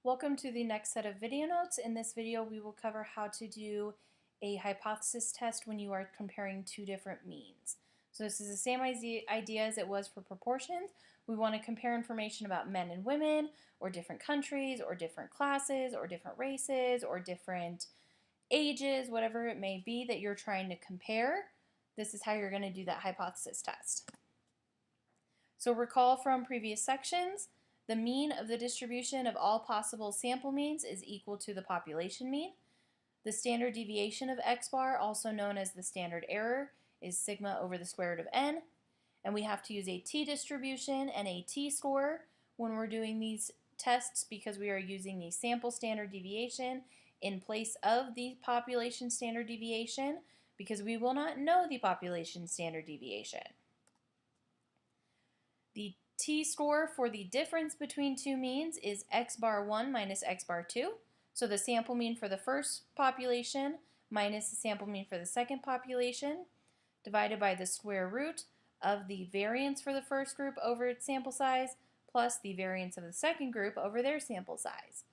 Welcome to the next set of video notes. In this video, we will cover how to do a hypothesis test when you are comparing two different means. So this is the same idea as it was for proportions. We want to compare information about men and women, or different countries, or different classes, or different races, or different ages, whatever it may be that you're trying to compare. This is how you're going to do that hypothesis test. So recall from previous sections, the mean of the distribution of all possible sample means is equal to the population mean. The standard deviation of x bar, also known as the standard error, is sigma over the square root of n. And we have to use a t-distribution and a t-score when we're doing these tests because we are using the sample standard deviation in place of the population standard deviation because we will not know the population standard deviation. The t-score for the difference between two means is x bar 1 minus x bar 2. So the sample mean for the first population minus the sample mean for the second population divided by the square root of the variance for the first group over its sample size plus the variance of the second group over their sample size.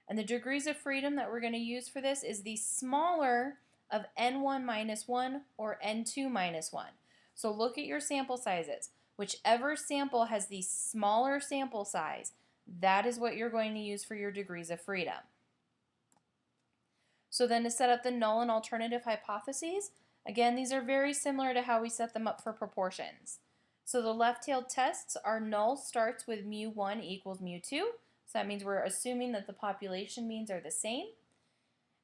And the degrees of freedom that we're going to use for this is the smaller of n1 minus 1 or n2 minus 1. So look at your sample sizes. Whichever sample has the smaller sample size, that is what you're going to use for your degrees of freedom. So then to set up the null and alternative hypotheses, again, these are very similar to how we set them up for proportions. So the left-tailed tests, our null starts with mu1 equals mu2. So that means we're assuming that the population means are the same.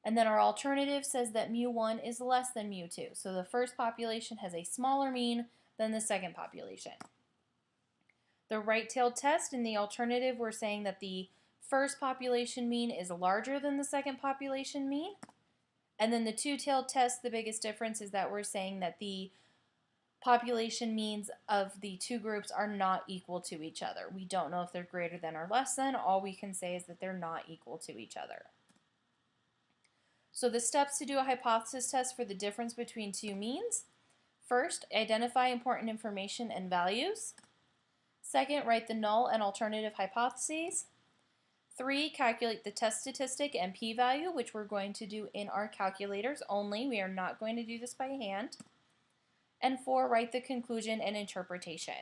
And then our alternative says that mu1 is less than mu2. So the first population has a smaller mean than the second population. The right-tailed test in the alternative, we're saying that the first population mean is larger than the second population mean. And then the two-tailed test, the biggest difference is that we're saying that the population means of the two groups are not equal to each other. We don't know if they're greater than or less than. All we can say is that they're not equal to each other. So the steps to do a hypothesis test for the difference between two means. First, identify important information and values. Second, write the null and alternative hypotheses. 3, calculate the test statistic and p-value, which we're going to do in our calculators only. We are not going to do this by hand. And 4, write the conclusion and interpretation.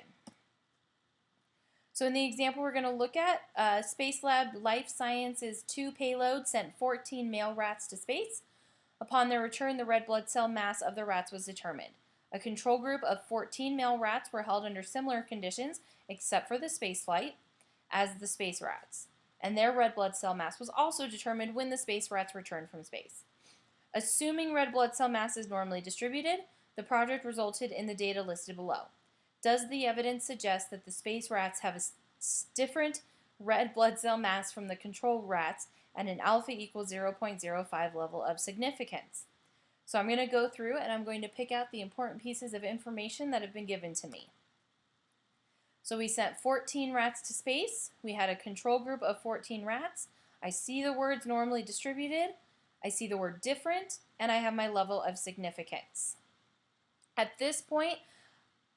So in the example we're going to look at, Space Lab Life Sciences 2 payload sent 14 male rats to space. Upon their return, the red blood cell mass of the rats was determined. A control group of 14 male rats were held under similar conditions, except for the space flight, as the space rats. And their red blood cell mass was also determined when the space rats returned from space. Assuming red blood cell mass is normally distributed, the project resulted in the data listed below. Does the evidence suggest that the space rats have a different red blood cell mass from the control rats and an alpha equals 0.05 level of significance? So I'm going to go through and I'm going to pick out the important pieces of information that have been given to me. So we sent 14 rats to space. We had a control group of 14 rats. I see the words normally distributed. I see the word different, and I have my level of significance. At this point,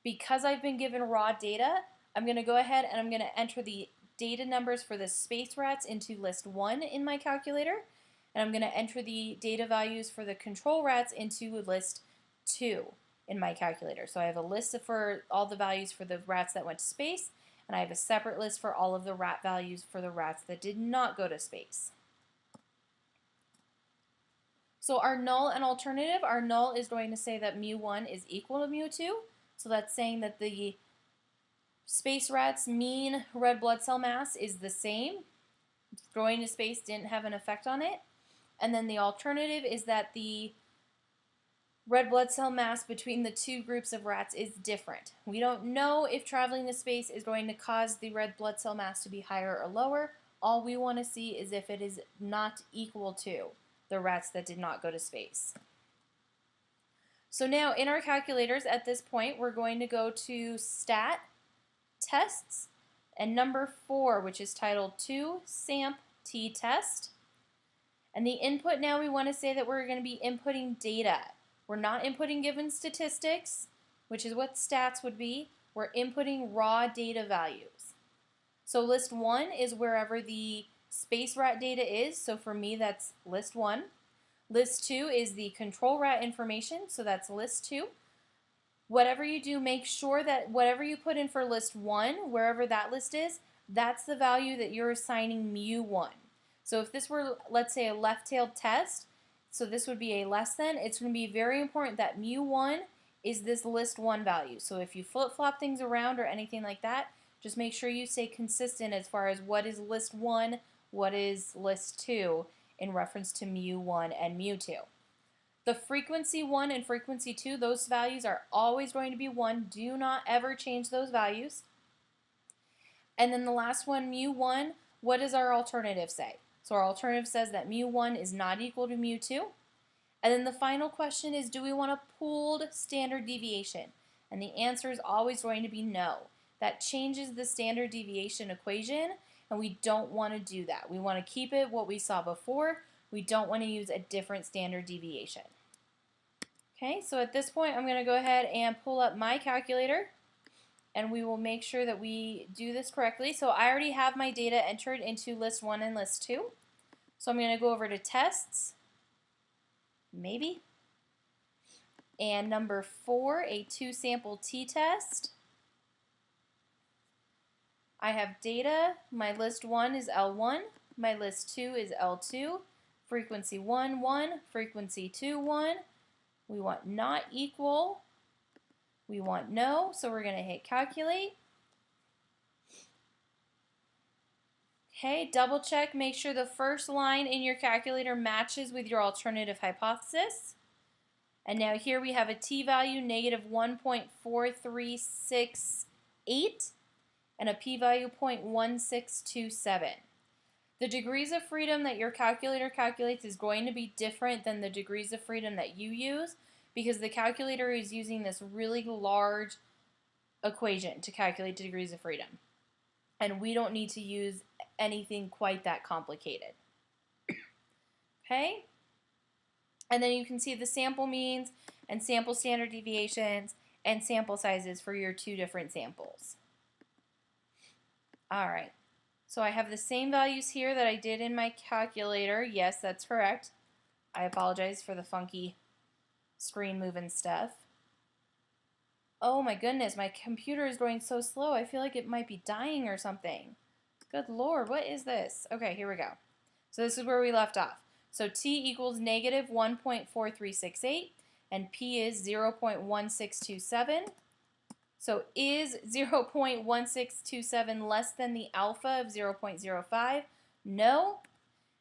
because I've been given raw data, I'm going to go ahead and I'm going to enter the data numbers for the space rats into list 1 in my calculator. And I'm going to enter the data values for the control rats into list 2 in my calculator. So I have a list for all the values for the rats that went to space, and I have a separate list for all of the rat values for the rats that did not go to space. So our null and alternative, our null is going to say that mu1 is equal to mu2. So that's saying that the space rat's mean red blood cell mass is the same. Going to space didn't have an effect on it. And then the alternative is that the red blood cell mass between the two groups of rats is different. We don't know if traveling to space is going to cause the red blood cell mass to be higher or lower. All we want to see is if it is not equal to the rats that did not go to space. So now in our calculators at this point, we're going to go to Stat, Tests, and number 4, which is titled 2 SAMP T Test. And the input now, we want to say that we're going to be inputting data. We're not inputting given statistics, which is what stats would be. We're inputting raw data values. So list 1 is wherever the space rat data is. So for me, that's list 1. List 2 is the control rat information, so that's list 2. Whatever you do, make sure that whatever you put in for list 1, wherever that list is, that's the value that you're assigning mu1. So if this were, let's say, a left-tailed test, so this would be a less than, it's going to be very important that mu1 is this list 1 value. So if you flip-flop things around or anything like that, just make sure you stay consistent as far as what is list 1, what is list 2 in reference to mu1 and mu2. The frequency 1 and frequency 2, those values are always going to be 1. Do not ever change those values. And then the last one, mu1, what does our alternative say? So our alternative says that mu1 is not equal to mu2. And then the final question is, do we want a pooled standard deviation? And the answer is always going to be no. That changes the standard deviation equation, and we don't want to do that. We want to keep it what we saw before. We don't want to use a different standard deviation. Okay, so at this point I'm going to go ahead and pull up my calculator, and we will make sure that we do this correctly. So I already have my data entered into list 1 and list 2. So I'm going to go over to tests, maybe, and number 4, a 2-sample t-test. I have data. My list 1 is L1. My list 2 is L2. Frequency 1, 1. Frequency 2, 1. We want not equal. We want no. So we're going to hit calculate. Okay, double check. Make sure the first line in your calculator matches with your alternative hypothesis. And now here we have a t-value negative 1.4368 and a p-value 0.1627. The degrees of freedom that your calculator calculates is going to be different than the degrees of freedom that you use, because the calculator is using this really large equation to calculate degrees of freedom. And we don't need to use anything quite that complicated. Okay? And then you can see the sample means and sample standard deviations and sample sizes for your 2 different samples. All right. So I have the same values here that I did in my calculator. Yes, that's correct. I apologize for the funky screen moving stuff. Oh my goodness, my computer is going so slow. I feel like it might be dying or something. Good Lord, what is this? Okay, here we go. So this is where we left off. So t equals negative 1.4368 and p is 0.1627. So is 0.1627 less than the alpha of 0.05? No.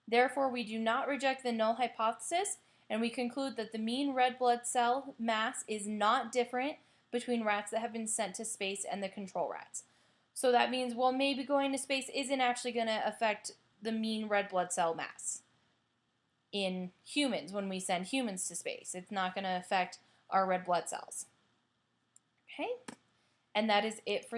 Therefore, we do not reject the null hypothesis, and we conclude that the mean red blood cell mass is not different between rats that have been sent to space and the control rats. So that means, well, maybe going to space isn't actually going to affect the mean red blood cell mass in humans when we send humans to space. It's not going to affect our red blood cells. Okay? And that is it for